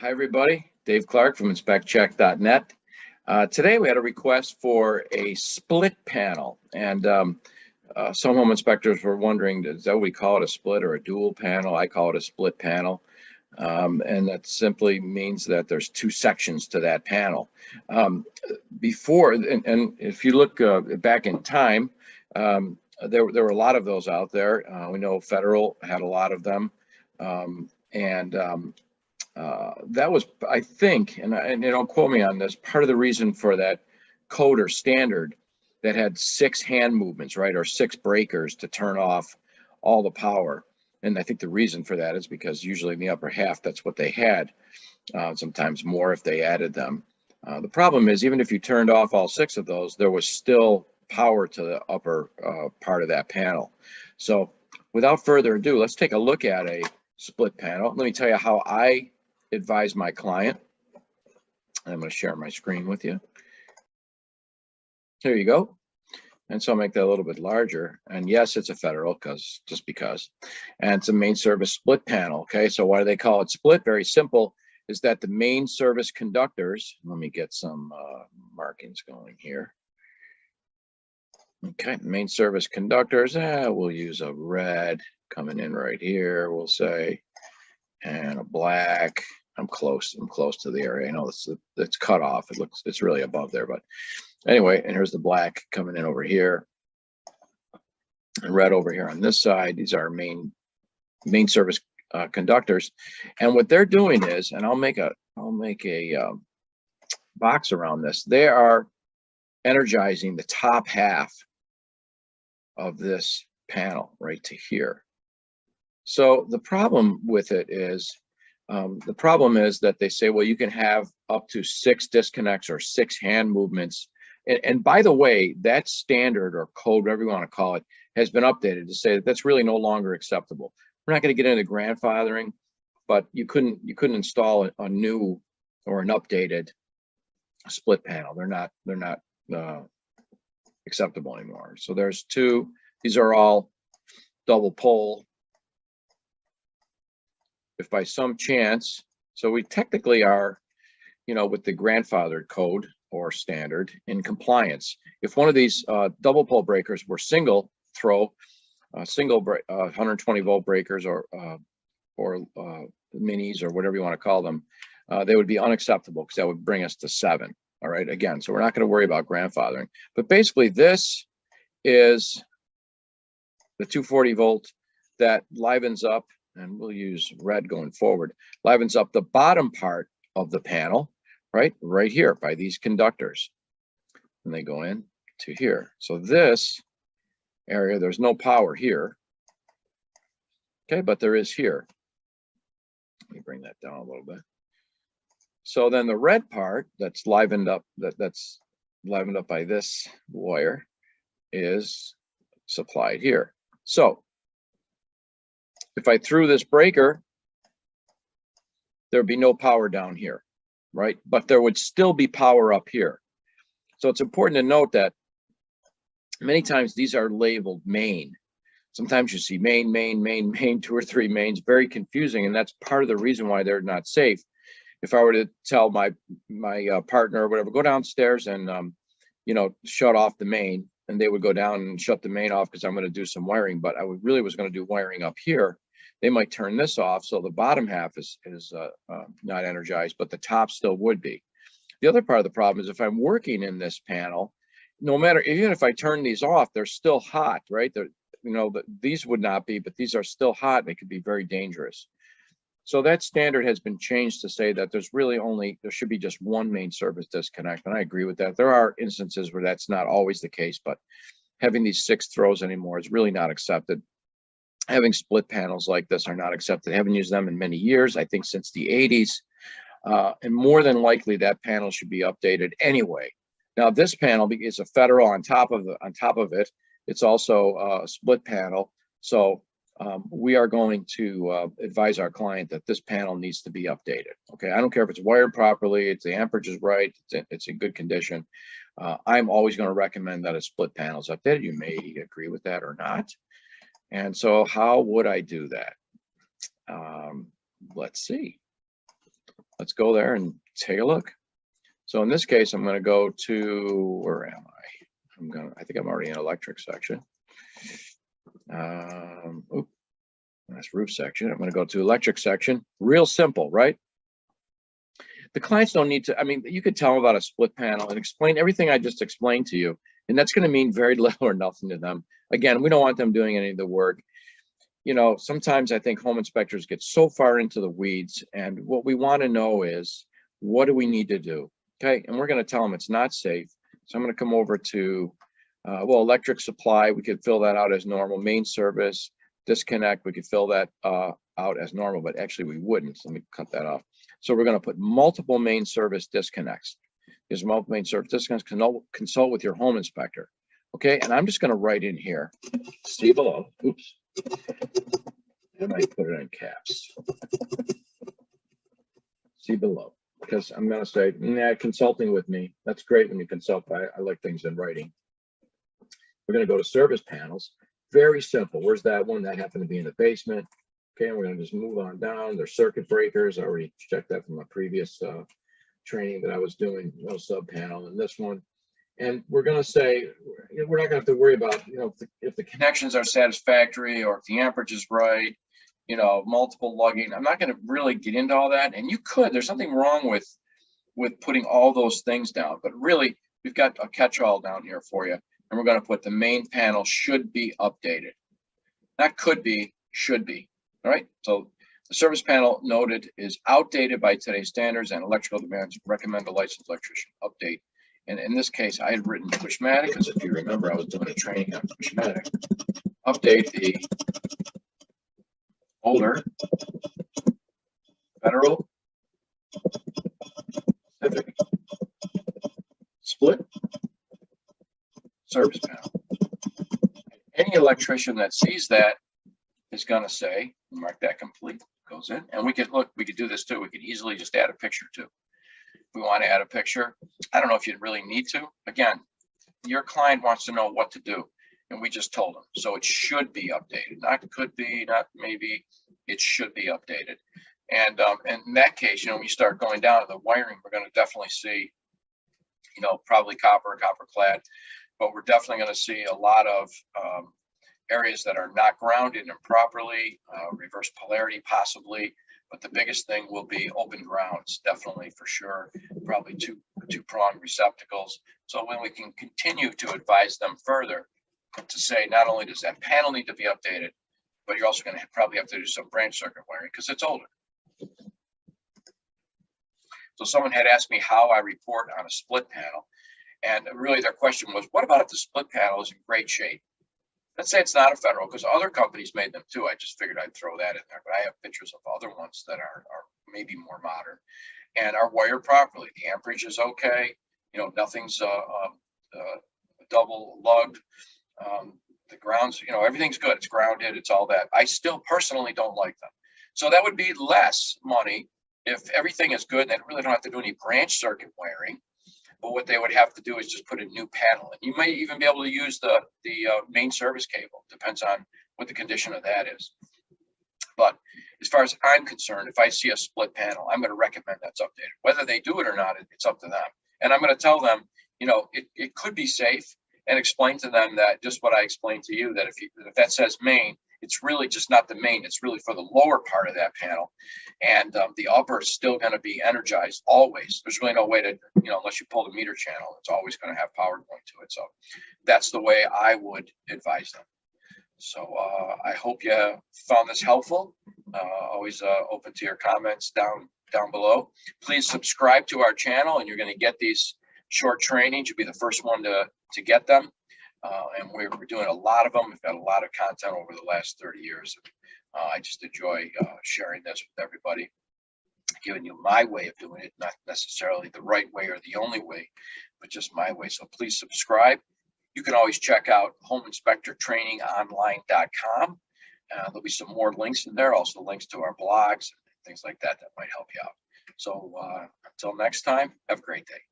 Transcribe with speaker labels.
Speaker 1: Hi, everybody. Dave Clark from InspectCheck.net. Today, we had a request for a split panel, and some home inspectors were wondering, is that what we call it, a split or a dual panel? I call it a split panel, and that simply means that there's two sections to that panel. Before, and if you look back in time, there were a lot of those out there. We know Federal had a lot of them, that was, I think, and you don't quote me on this, part of the reason for that code or standard that had 6 hand movements, right, or 6 breakers to turn off all the power. And I think the reason for that is because usually in the upper half, that's what they had, sometimes more if they added them. The problem is, even if you turned off all 6 of those, there was still power to the upper part of that panel. So without further ado, let's take a look at a split panel. Let me tell you how I advise my client. I'm going to share my screen with you. Here you go. And so I'll make that a little bit larger. And yes, it's a Federal just because. And it's a main service split panel. Okay, so why do they call it split? Very simple, is that the main service conductors, let me get some markings going here. Okay, main service conductors, we'll use a red coming in right here, we'll say, and a black. I'm close to the area. I know it's cut off. It's really above there, but anyway, and here's the black coming in over here, and red over here on this side. These are main service conductors, and what they're doing is, and I'll make a box around this. They are energizing the top half of this panel right to here. So the problem with it is, that they say, well, you can have up to 6 disconnects or 6 hand movements. And by the way, that standard or code, whatever you want to call it, has been updated to say that that's really no longer acceptable. We're not going to get into grandfathering, but you couldn't install a new or an updated split panel. They're not acceptable anymore. So there's 2. These are all double pole. If by some chance, so we technically are, with the grandfathered code or standard in compliance. If one of these double pole breakers were single throw, 120 volt breakers or minis or whatever you want to call them, they would be unacceptable because that would bring us to 7. All right, again, so we're not going to worry about grandfathering. But basically, this is the 240 volt that livens up, and we'll use red going forward, livens up the bottom part of the panel, right here by these conductors. And they go in to here. So this area, there's no power here. Okay, but there is here. Let me bring that down a little bit. So then the red part that's livened up, that's livened up by this wire, is supplied here. So if I threw this breaker, there'd be no power down here, right? But there would still be power up here. So it's important to note that many times these are labeled main. Sometimes you see main, 2 or 3 mains, very confusing, and that's part of the reason why they're not safe. If I were to tell my partner or whatever, go downstairs and shut off the main, and they would go down and shut the main off because I'm going to do some wiring, but I really was going to do wiring up here. They might turn this off, so the bottom half is not energized, but the top still would be. The other part of the problem is if I'm working in this panel, no matter, even if I turn these off, they're still hot, right? These would not be, but these are still hot. They could be very dangerous. So that standard has been changed to say that there should be just 1 main service disconnect, and I agree with that. There are instances where that's not always the case, but having these 6 throws anymore is really not accepted. Having split panels like this are not accepted. I haven't used them in many years, I think since the 80s. And more than likely that panel should be updated anyway. Now this panel is a Federal on top of it. It's also a split panel. So we are going to advise our client that this panel needs to be updated. Okay, I don't care if it's wired properly, the amperage is right, it's in good condition. I'm always going to recommend that a split panel is updated. You may agree with that or not. And so how would I do that? Let's see. let's go there and take a look. So in this case, I'm going to go to, where am I? I think I'm already in electric section. That's roof section. I'm going to go to electric section. Real simple, right? The clients don't need to, I mean, you could tell them about a split panel and explain everything I just explained to you, and that's going to mean very little or nothing to them. Again, we don't want them doing any of the work. You know, sometimes I think home inspectors get so far into the weeds, and what we want to know is, what do we need to do? Okay, and we're going to tell them it's not safe. So I'm going to come over to, well, electric supply, we could fill that out as normal. Main service, disconnect, we could fill that out as normal, but actually we wouldn't. So let me cut that off. So we're going to put multiple main service disconnects. There's multiple main service disconnects. Consult with your home inspector. Okay, and I'm just going to write in here, see below. Oops. I might put it in caps. See below, because I'm going to say, nah, consulting with me. That's great when you consult. I like things in writing. We're going to go to service panels. Very simple. Where's that one? That happened to be in the basement. Okay, and we're going to just move on down. There's circuit breakers. I already checked that from my previous training that I was doing. No sub panel in this one. And we're going to say, we're not going to have to worry about, you know, if the connections are satisfactory or if the amperage is right, you know, multiple lugging. I'm not going to really get into all that. And you could, there's something wrong with putting all those things down, but really we've got a catch-all down here for you. And we're going to put the main panel should be updated. Not could be, should be. All right. So the service panel noted is outdated by today's standards and electrical demands. Recommend a licensed electrician update. And in this case, I had written Pushmatic, because if you remember, I was doing a training on Pushmatic. Update the older Federal Pacific split service panel. Any electrician that sees that is going to say, mark that complete, goes in. And we could look, we could do this too. We could easily just add a picture too. If we want to add a picture, I don't know if you really need to. Again, your client wants to know what to do, and we just told them. So it should be updated. Not could be, not maybe. It should be updated. And in that case, you know, when you start going down to the wiring, we're going to definitely see, you know, probably copper clad, but we're definitely going to see a lot of areas that are not grounded improperly, reverse polarity possibly. But the biggest thing will be open grounds, definitely for sure, probably two-pronged receptacles. So when we can continue to advise them further to say, not only does that panel need to be updated, but you're also going to probably have to do some branch circuit wiring because it's older. So someone had asked me how I report on a split panel. And really their question was, what about if the split panel is in great shape? Let's say it's not a Federal, because other companies made them too. I just figured I'd throw that in there, but I have pictures of other ones that are maybe more modern and are wired properly. The amperage is okay. You know, nothing's double lugged. The grounds, you know, everything's good. It's grounded. It's all that. I still personally don't like them. So that would be less money if everything is good. They really don't have to do any branch circuit wiring. But what they would have to do is just put a new panel in. You may even be able to use the main service cable. Depends on what the condition of that is. But as far as I'm concerned, if I see a split panel, I'm going to recommend that's updated. Whether they do it or not, it's up to them. And I'm going to tell them, you know, it could be safe, and explain to them that just what I explained to you, that if that says main, it's really just not the main. It's really for the lower part of that panel. And the upper is still going to be energized always. There's really no way to, you know, unless you pull the meter channel, it's always going to have power going to it. So that's the way I would advise them. So I hope you found this helpful. Always open to your comments down below. Please subscribe to our channel, and you're going to get these short trainings. You'll be the first one to get them. And we're doing a lot of them. We've got a lot of content over the last 30 years. I just enjoy sharing this with everybody, giving you my way of doing it, not necessarily the right way or the only way, but just my way. So please subscribe. You can always check out homeinspectortrainingonline.com. There'll be some more links in there, also links to our blogs and things like that that might help you out. So until next time, have a great day.